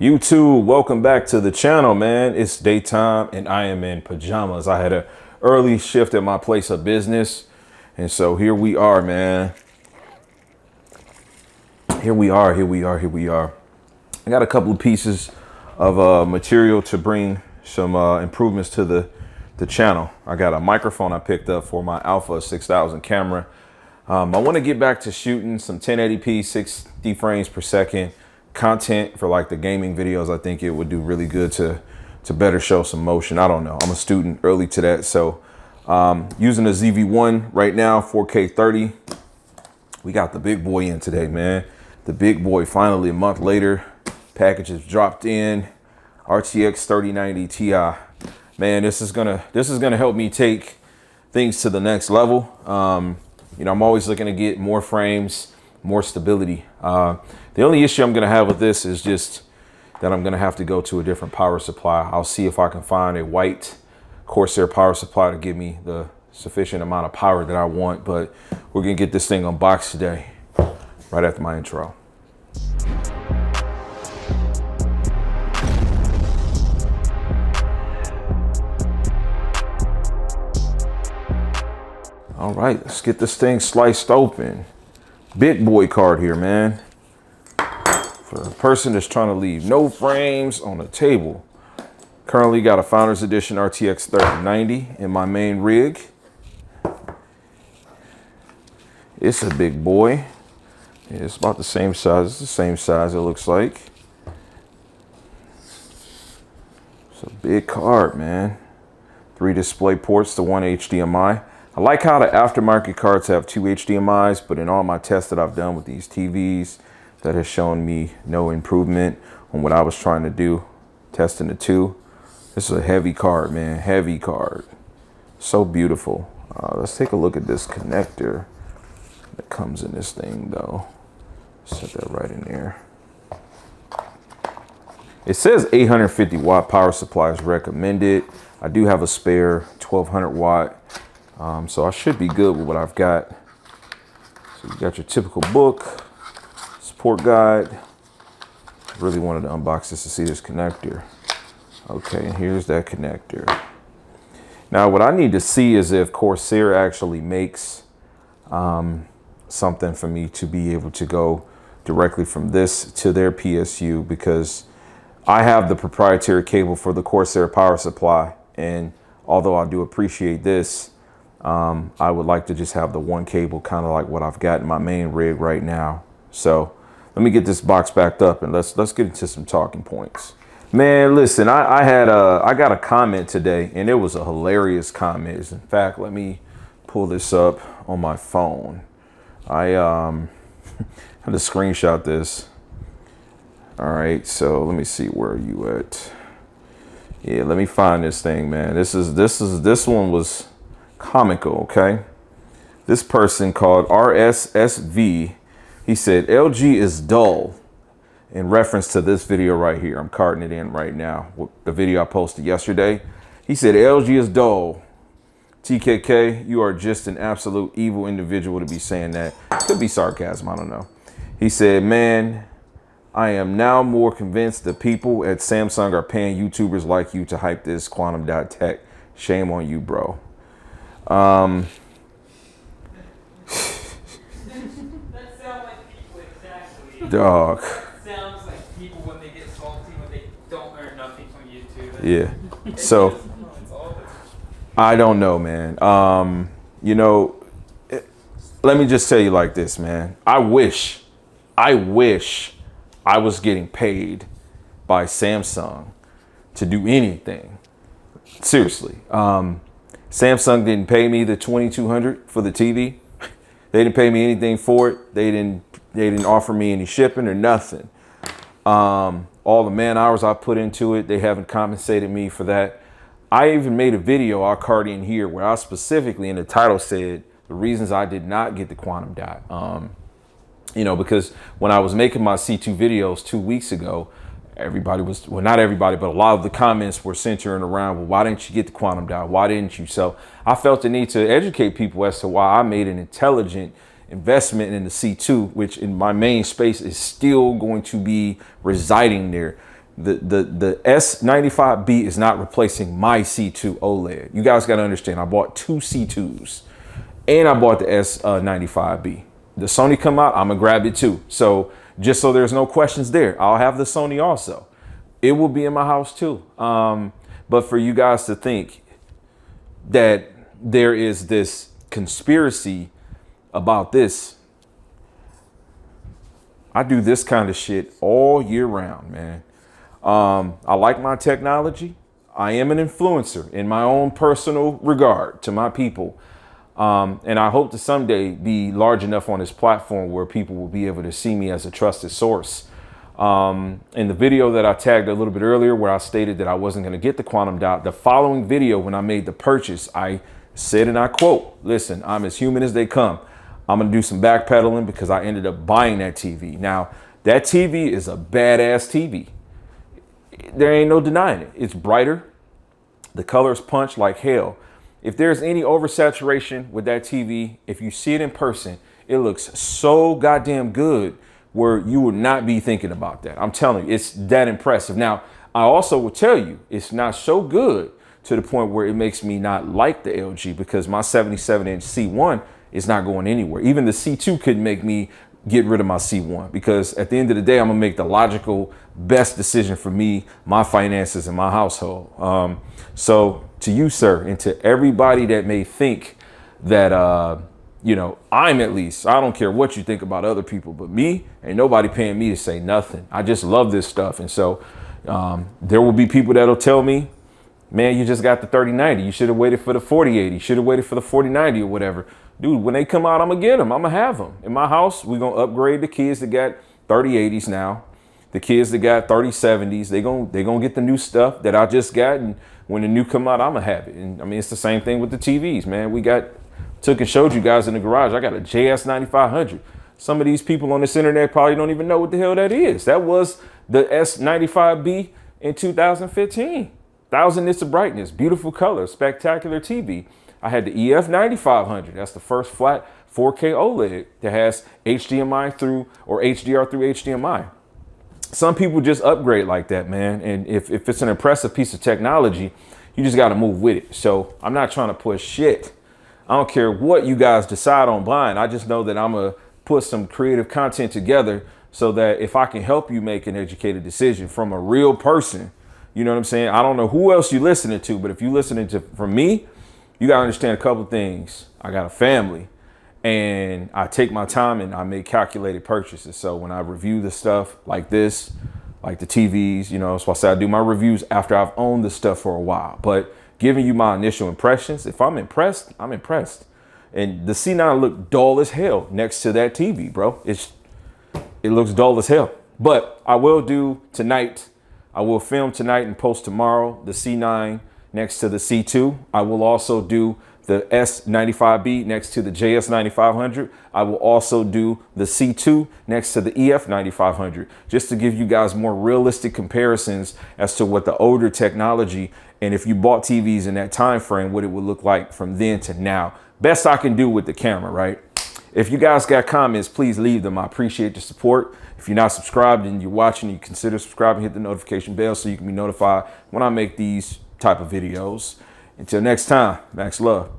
YouTube, welcome back to the channel, man. It's daytime and I am in pajamas. I had an early shift at my place of business. And so here we are, man. Here we are. I got a couple of pieces of material to bring some improvements to the channel. I got a microphone I picked up for my Alpha 6000 camera. I want to get back to shooting some 1080p, 60 frames per second content for like the gaming videos. I think it would do really good to better show some motion. I don't know. I'm a student early to that. So using a ZV-1 right now, 4K 30. We got the big boy in today, man. The big boy finally a month later. Packages dropped in. RTX 3090 Ti. Man, this is gonna help me take things to the next level. You know, I'm always looking to get more frames, more stability. The only issue I'm going to have with this is just that I'm going to have to go to a different power supply. I'll see if I can find a white Corsair power supply to give me the sufficient amount of power that I want. But we're going to get this thing unboxed today, right after my intro. All right, let's get this thing sliced open. Big boy card here, man. For a person that's trying to leave no frames on the table. Currently got a Founders Edition RTX 3090 in my main rig. It's a big boy. Yeah, it's about the same size. It's the same size, it looks like. It's a big card, man. 3 display ports to 1 HDMI. I like how the aftermarket cards have 2 HDMIs, but in all my tests that I've done with these TVs, that has shown me no improvement on what I was trying to do, testing the 2. This is a heavy card, man, heavy card. So beautiful. Let's take a look at this connector that comes in this thing, though. Set that right in there. It says 850 watt power supply is recommended. I do have a spare 1200 watt. So I should be good with what I've got. So you got your typical book, support guide. Really wanted to unbox this to see this connector. Okay, and here's that connector. Now what I need to see is if Corsair actually makes something for me to be able to go directly from this to their PSU, because I have the proprietary cable for the Corsair power supply. And although I do appreciate this, I would like to just have the one cable, kind of like what I've got in my main rig right now. So let me get this box backed up and let's get into some talking points. Man, listen, I got a comment today, and it was a hilarious comment. In fact, let me pull this up on my phone. I had to screenshot this. All right, so let me see, where are you at? Yeah, let me find this thing, man. This one was comical, okay? This person called RSSV, he said, LG is dull, in reference to this video right here. I'm carting it in right now, the video I posted yesterday. He said, LG is dull. TKK, you are just an absolute evil individual to be saying that. Could be sarcasm, I don't know. He said, man, I am now more convinced the people at Samsung are paying YouTubers like you to hype this quantum dot tech. Shame on you, bro. That sounds like people, exactly. Dog. Sounds like people when they get salty when they don't earn nothing from YouTube. Yeah. So I don't know, man. You know, let me just tell you like this, man. I wish I was getting paid by Samsung to do anything. Seriously. Samsung didn't pay me the $2,200 for the TV. They didn't pay me anything for it. They didn't offer me any shipping or nothing. All the man hours I put into it, they haven't compensated me for that. I even made a video I'll card in here where I specifically in the title said the reasons I did not get the quantum dot. You know, because when I was making my C2 videos 2 weeks ago, everybody was, well, not everybody, but a lot of the comments were centering around, well, why didn't you get the quantum dot? Why didn't you? So I felt the need to educate people as to why I made an intelligent investment in the C2, which in my main space is still going to be residing there. The S95B is not replacing my C2 OLED. You guys got to understand, I bought two C2s and I bought the S95B. The Sony come out, I'm gonna grab it too. So just so there's no questions there, I'll have the Sony also. It will be in my house too. But for you guys to think that there is this conspiracy about this, I do this kind of shit all year round, man. I like my technology. I am an influencer in my own personal regard to my people. And I hope to someday be large enough on this platform where people will be able to see me as a trusted source. In the video that I tagged a little bit earlier, where I stated that I wasn't going to get the quantum dot, the following video, when I made the purchase, I said, and I quote, listen, I'm as human as they come. I'm going to do some backpedaling because I ended up buying that TV. Now, that TV is a badass TV. There ain't no denying it. It's brighter. The colors punch like hell. If there's any oversaturation with that TV, if you see it in person, it looks so goddamn good where you would not be thinking about that. I'm telling you, it's that impressive. Now, I also will tell you, it's not so good to the point where it makes me not like the LG, because my 77-inch C1 is not going anywhere. Even the C2 couldn't make me get rid of my C1, because at the end of the day, I'm gonna make the logical best decision for me, my finances, and my household. So to you, sir, and to everybody that may think that, you know, I'm, at least, I don't care what you think about other people, but me, ain't nobody paying me to say nothing. I just love this stuff. And so there will be people that'll tell me, man, you just got the 3090. You should have waited for the 4080. You should have waited for the 4090 or whatever. Dude, when they come out, I'm gonna get them. I'm gonna have them. In my house, we're gonna upgrade the kids that got 3080s now. The kids that got 3070s, they gonna get the new stuff that I just got. And when the new come out, I'm gonna have it. And I mean, it's the same thing with the TVs, man. We took and showed you guys in the garage. I got a JS9500. Some of these people on this internet probably don't even know what the hell that is. That was the S95B in 2015. 1,000 nits of brightness, beautiful color, spectacular TV. I had the EF9500. That's the first flat 4K OLED that has HDMI through, or HDR through HDMI. Some people just upgrade like that, man. And if it's an impressive piece of technology, you just got to move with it. So I'm not trying to push shit. I don't care what you guys decide on buying. I just know that I'm going to put some creative content together so that if I can help you make an educated decision from a real person, you know what I'm saying? I don't know who else you listening to, but if you listening to from me, you got to understand a couple things. I got a family, and I take my time and I make calculated purchases. So when I review the stuff like this, like the TVs, you know, that's why I say I do my reviews after I've owned the stuff for a while. But giving you my initial impressions, if I'm impressed, I'm impressed. And the C9 looked dull as hell next to that TV, bro. It looks dull as hell. But I will do tonight, I will film tonight and post tomorrow the C9 next to the C2. I will also do the S95B next to the JS9500. I will also do the C2 next to the EF9500, just to give you guys more realistic comparisons as to what the older technology, and if you bought TVs in that time frame, what it would look like from then to now. Best I can do with the camera, right? If you guys got comments, please leave them. I appreciate the support. If you're not subscribed and you're watching, you consider subscribing, hit the notification bell so you can be notified when I make these type of videos. Until next time, Max Love.